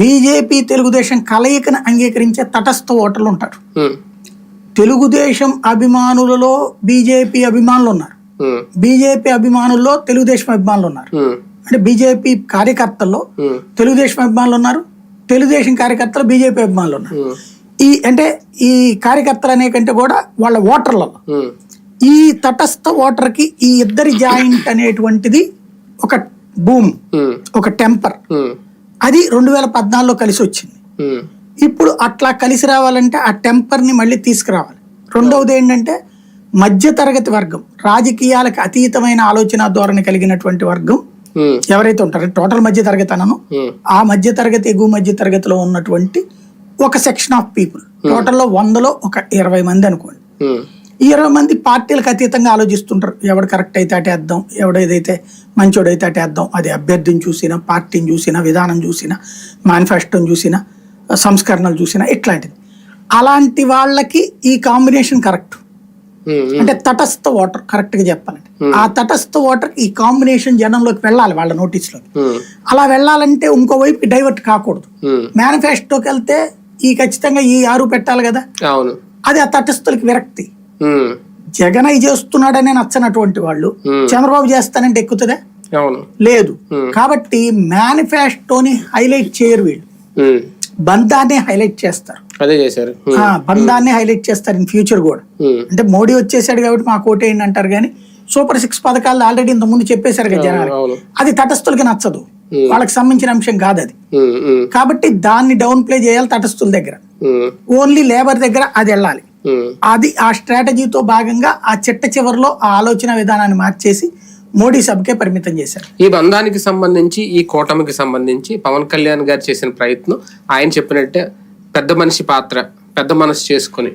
BJP Telugu Desam కలయికను అంగీకరించే తటస్థ ఓటర్లు ఉంటారు. తెలుగుదేశం అభిమానులలో బీజేపీ అభిమానులు ఉన్నారు, బీజేపీ అభిమానుల్లో తెలుగుదేశం అభిమానులు ఉన్నారు. అంటే బీజేపీ కార్యకర్తల్లో తెలుగుదేశం అభిమానులు ఉన్నారు, తెలుగుదేశం కార్యకర్తలు బీజేపీ అభిమానులు ఉన్నారు. ఈ కార్యకర్తలు అనే కంటే కూడా వాళ్ళ ఓటర్లలో ఈ తటస్థ ఓటర్ కి ఈ ఇద్దరి జాయింట్ అనేటువంటిది ఒక భూమి, ఒక టెంపర్. అది 2014లో కలిసి వచ్చింది. ఇప్పుడు అట్లా కలిసి రావాలంటే ఆ టెంపర్ ని మళ్ళీ తీసుకురావాలి. రెండవది ఏంటంటే మధ్య తరగతి వర్గం, రాజకీయాలకు అతీతమైన ఆలోచన ధోరణి కలిగినటువంటి వర్గం ఎవరైతే ఉంటారో, టోటల్ మధ్య తరగతి అనను, ఆ మధ్య తరగతి ఎగువ మధ్య తరగతిలో ఉన్నటువంటి ఒక సెక్షన్ ఆఫ్ పీపుల్. టోటల్లో 100లో ఒక 20 మంది అనుకోండి. ఈ 20 మంది పార్టీలకు అతీతంగా ఆలోచిస్తుంటారు. ఎవడు కరెక్ట్ అయితే అటేద్దాం, ఎవడేదైతే మంచోడైతే అటేద్దాం. అది అభ్యర్థిని చూసినా, పార్టీని చూసినా, విధానం చూసినా, మేనిఫెస్టోని చూసినా, సంస్కరణలు చూసినా, ఇట్లాంటిది. అలాంటి వాళ్ళకి ఈ కాంబినేషన్ కరెక్ట్. అంటే తటస్థ ఓటర్ కరెక్ట్ గా చెప్పాలంటే ఆ తటస్థ ఓటర్ ఈ కాంబినేషన్ జనంలోకి వెళ్ళాలి, వాళ్ళ నోటీసులోకి. అలా వెళ్ళాలంటే ఇంకో వైపు డైవర్ట్ కాకూడదు. మేనిఫెస్టోకి వెళ్తే ఈ ఖచ్చితంగా ఈ 6 పెట్టాలి కదా, అది ఆ తటస్థులకి విరక్తి. జగన్ అయి చేస్తున్నాడనే నచ్చనటువంటి వాళ్ళు చంద్రబాబు చేస్తానంటే ఎక్కుతుందా? లేదు. కాబట్టి మేనిఫెస్టోని హైలైట్ చేయరు వీళ్ళు, బంధాన్ని హైలైట్ చేస్తారు. బంధాన్ని హైలైట్ చేస్తారు ఇన్ ఫ్యూచర్ కూడా. అంటే మోడీ వచ్చేసాడు కాబట్టి మాకు ఓటేయండి అంటారు, కానీ సూపర్ 6 పథకాలు ఆల్రెడీ ఇంత ముందు చెప్పేశారు కదా జనాలు. అది తటస్థులకి నచ్చదు, వాళ్ళకి సంబంధించిన అంశం కాదు అది. కాబట్టి దాన్ని డౌన్ ప్లే చేయాలి తటస్థుల దగ్గర, ఓన్లీ లేబర్ దగ్గర అది వెళ్ళాలి. అది ఆ స్ట్రాటజీతో భాగంగా ఆ చిట్ట చివరిలో ఆ ఆలోచన విధానాన్ని మార్చేసి మోడీ సభకే పరిమితం చేశారు. ఈ బంధానికి సంబంధించి, ఈ కూటమికి సంబంధించి పవన్ కళ్యాణ్ గారు చేసిన ప్రయత్నం ఆయన చెప్పినట్టే పెద్ద మనిషి పాత్ర, పెద్ద మనసు చేసుకుని